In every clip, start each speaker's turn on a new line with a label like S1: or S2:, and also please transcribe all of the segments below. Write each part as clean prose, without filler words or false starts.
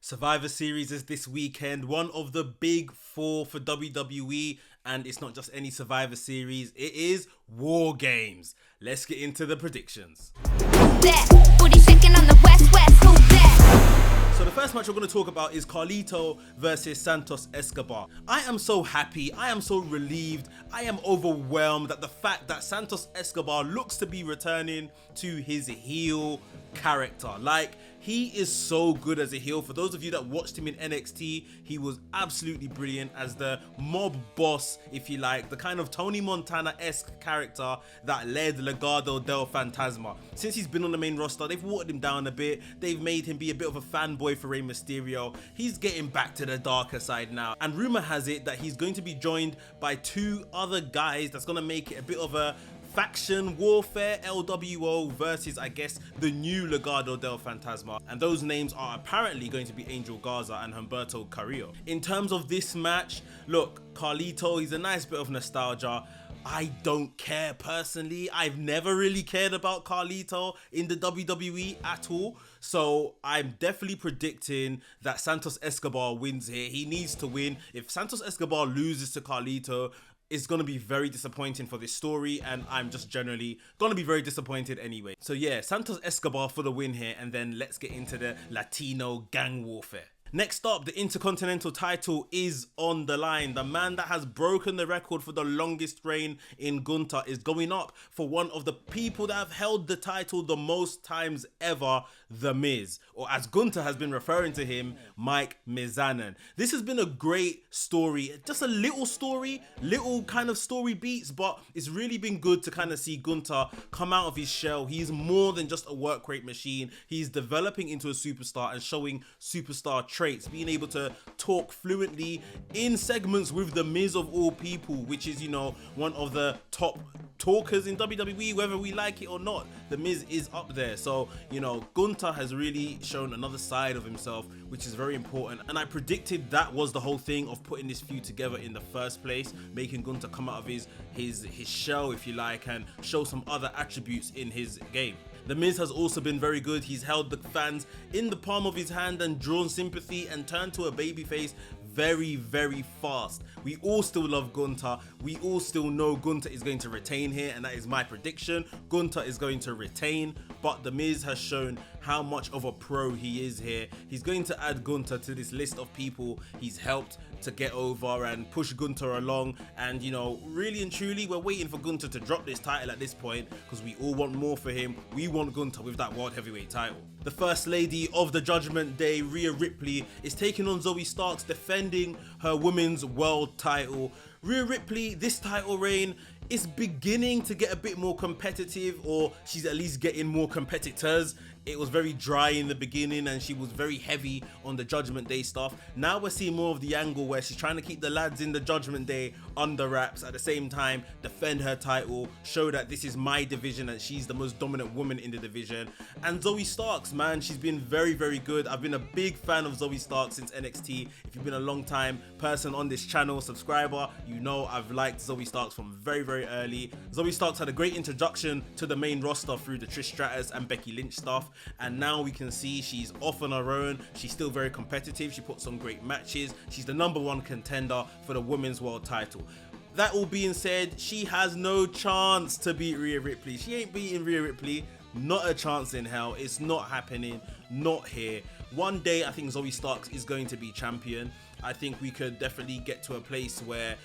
S1: Survivor Series is this weekend, one of the big four for WWE, and it's not just any Survivor Series, it is WarGames. Let's get into the predictions. So the first match we're going to talk about is Kito versus Santos Escobar. I am so happy, I am so relieved, I am overwhelmed at the fact that Santos Escobar looks to be returning to his heel character. Like, he is so good as a heel. For those of you that watched him in NXT, he was absolutely brilliant as the mob boss, if you like, the kind of Tony Montana-esque character that led Legado del Fantasma. Since he's been on the main roster, they've watered him down a bit. They've made him be a bit of a fanboy for Rey Mysterio. He's getting back to the darker side now. And rumor has it that he's going to be joined by two other guys that's going to make it a bit of a faction warfare, LWO versus, I guess, the new Legado del Fantasma, and those names are apparently going to be Angel Garza and Humberto Carrillo. In terms of this match, look, Kito, he's a nice bit of nostalgia. I don't care personally. I've never really cared about Kito in the WWE at all. So I'm definitely predicting that Santos Escobar wins here. He needs to win. If Santos Escobar loses to Kito, it's going to be very disappointing for this story, and I'm just generally going to be very disappointed anyway. So yeah, Santos Escobar for the win here, and then let's get into the Latino gang warfare. Next up, the Intercontinental title is on the line. The man that has broken the record for the longest reign in Gunther is going up for one of the people that have held the title the most times ever, The Miz. Or as Gunther has been referring to him, Mike Mizanin. This has been a great story. Just a little story, little kind of story beats, but it's really been good to kind of see Gunther come out of his shell. He's more than just a work rate machine. He's developing into a superstar and showing superstar traits, being able to talk fluently in segments with The Miz of all people, which is, you know, one of the top talkers in WWE, whether we like it or not. The Miz is up there. So, you know, Gunther has really shown another side of himself, which is very important. And I predicted that was the whole thing of putting this feud together in the first place, making Gunther come out of his shell, if you like, and show some other attributes in his game. The Miz has also been very good. He's held the fans in the palm of his hand and drawn sympathy and turned to a babyface very, very fast. We all still love Gunther. We all still know Gunther is going to retain here, and that is my prediction. Gunther is going to retain, but The Miz has shown how much of a pro he is here. He's going to add Gunther to this list of people he's helped to get over and push Gunther along. And, you know, really and truly, we're waiting for Gunther to drop this title at this point because we all want more for him. We want Gunther with that World Heavyweight title. The First Lady of the Judgment Day, Rhea Ripley, is taking on Zoe Starks, defending her Women's World title. Rhea Ripley, this title reign is beginning to get a bit more competitive, or she's at least getting more competitors. It was very dry in the beginning and she was very heavy on the Judgment Day stuff. Now we're seeing more of the angle where she's trying to keep the lads in the Judgment Day under wraps, at the same time defend her title, show that this is my division and she's the most dominant woman in the division. And Zoe Starks, man, she's been very, very good. I've been a big fan of Zoe Starks since NXT. If you've been a long time person on this channel, subscriber, you know I've liked Zoe Starks from very, very early. Zoe Starks had a great introduction to the main roster through the Trish Stratus and Becky Lynch stuff, and now we can see she's off on her own. She's still very competitive. She puts on great matches. She's the #1 contender for the Women's World title. That all being said, she has no chance to beat Rhea Ripley. She ain't beating Rhea Ripley. Not a chance in hell. It's not happening. Not here. One day I think Zoe Starks is going to be champion. I think we could definitely get to a place where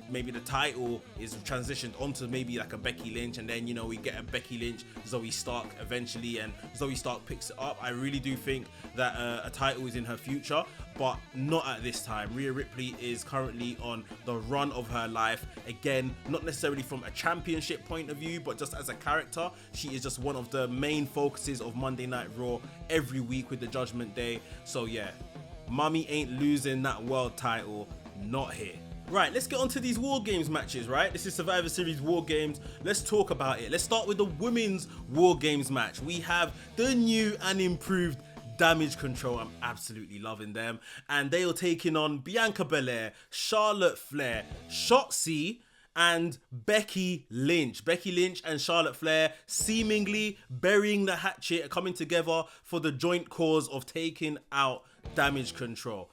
S1: maybe the title is transitioned onto maybe like a Becky Lynch, and then, you know, we get a Becky Lynch, Zoe Stark eventually, and Zoe Stark picks it up. I really do think that a title is in her future, but not at this time. Rhea Ripley is currently on the run of her life. Again, not necessarily from a championship point of view, but just as a character, she is just one of the main focuses of Monday Night Raw every week with the Judgment Day. So yeah, Mummy ain't losing that world title, not here. Right, let's get on to these WarGames matches, right? This is Survivor Series WarGames. Let's talk about it. Let's start with the Women's WarGames match. We have the new and improved Damage Control. I'm absolutely loving them. And they are taking on Bianca Belair, Charlotte Flair, Shotzi, and Becky Lynch. Becky Lynch and Charlotte Flair seemingly burying the hatchet, coming together for the joint cause of taking out Damage Control.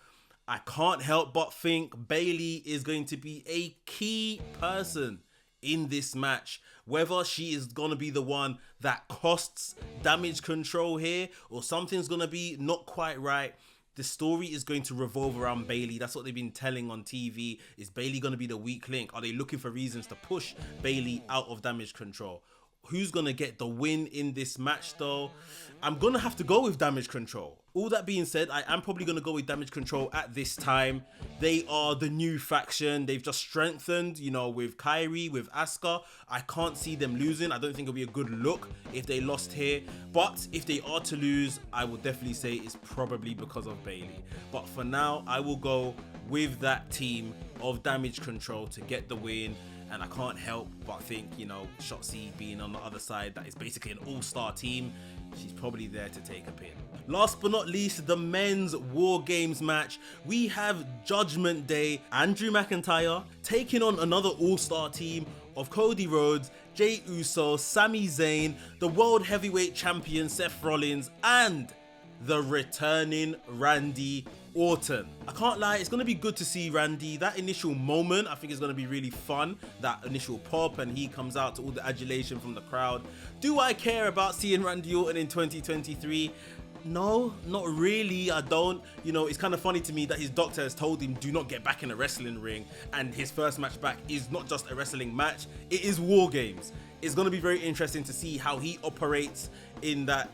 S1: I can't help but think Bayley is going to be a key person in this match. Whether she is going to be the one that costs Damage Control here or something's going to be not quite right, the story is going to revolve around Bayley. That's what they've been telling on TV. Is Bayley going to be the weak link? Are they looking for reasons to push Bayley out of Damage Control? Who's going to get the win in this match though? I'm going to have to go with Damage Control. All that being said, I am probably going to go with Damage Control at this time. They are the new faction. They've just strengthened, you know, with Kyrie, with Asuka. I can't see them losing. I don't think it'll be a good look if they lost here. But if they are to lose, I will definitely say it's probably because of Bayley. But for now, I will go with that team of Damage Control to get the win. And I can't help but think, you know, Shotzi being on the other side, that is basically an all-star team. She's probably there to take a pin. Last but not least, the men's War Games match. We have Judgment Day, Drew McIntyre taking on another all-star team of Cody Rhodes, Jey Uso, Sami Zayn, the World Heavyweight Champion Seth Rollins, and the returning Randy Orton. I can't lie, it's going to be good to see Randy. That initial moment, I think is going to be really fun. That initial pop and he comes out to all the adulation from the crowd. Do I care about seeing Randy Orton in 2023? No, not really. I don't. You know, it's kind of funny to me that his doctor has told him do not get back in a wrestling ring, and his first match back is not just a wrestling match, it is War Games. It's going to be very interesting to see how he operates in that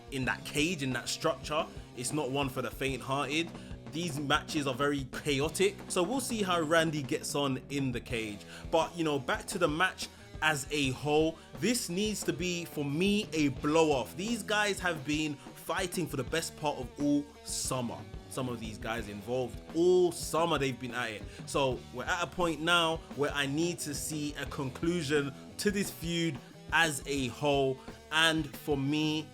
S1: cage, in that structure. It's not one for the faint-hearted. These matches are very chaotic, so we'll see how Randy gets on in the cage. But, you know, back to the match as a whole, this needs to be, for me, a blow-off. These guys have been fighting for the best part of all summer. Some of these guys involved all summer, they've been at it. So we're at a point now where I need to see a conclusion to this feud as a whole. And for me,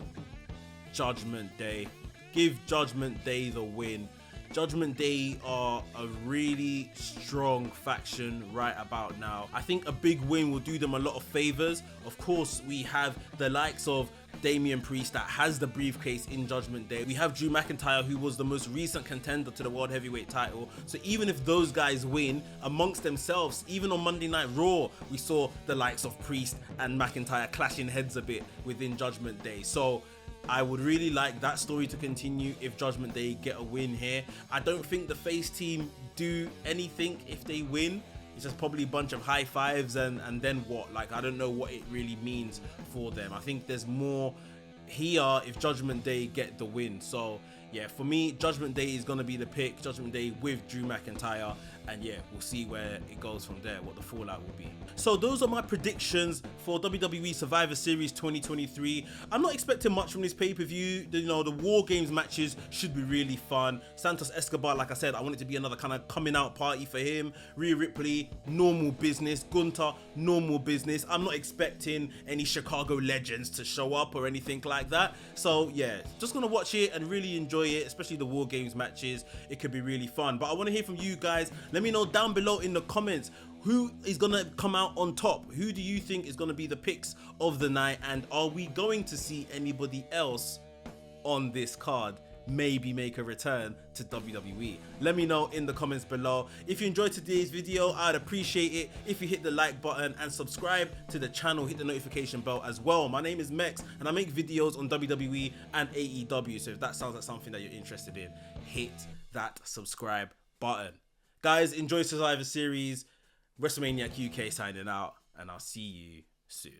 S1: Judgment Day. Give Judgment Day the win. Judgment Day are a really strong faction right about now. I think a big win will do them a lot of favors. Of course, we have the likes of Damian Priest that has the briefcase in Judgment Day. We have Drew McIntyre, who was the most recent contender to the World Heavyweight title. So even if those guys win amongst themselves, even on Monday Night Raw, we saw the likes of Priest and McIntyre clashing heads a bit within Judgment Day. So I would really like that story to continue if Judgment Day get a win here. I don't think the face team do anything if they win. It's just probably a bunch of high fives and then what? Like, I don't know what it really means for them. I think there's more here if Judgment Day get the win. So yeah, for me, Judgment Day is going to be the pick. Judgment Day with Drew McIntyre. And yeah, we'll see where it goes from there, what the fallout will be. So those are my predictions for WWE Survivor Series 2023. I'm not expecting much from this pay-per-view. You know, the War Games matches should be really fun. Santos Escobar, like I said, I want it to be another kind of coming out party for him. Rhea Ripley, normal business. Gunther, normal business. I'm not expecting any Chicago legends to show up or anything like that. So yeah, just gonna watch it and really enjoy it, especially the War Games matches. It could be really fun. But I want to hear from you guys. Let me know down below in the comments who is gonna come out on top. Who do you think is gonna be the picks of the night, and are we going to see anybody else on this card maybe make a return to WWE? Let me know in the comments below. If you enjoyed today's video, I'd appreciate it if you hit the like button and subscribe to the channel, hit the notification bell as well. My name is Mex and I make videos on WWE and AEW, so if that sounds like something that you're interested in, hit that subscribe button. Guys, enjoy Survivor Series. WrestleManiac UK signing out, and I'll see you soon.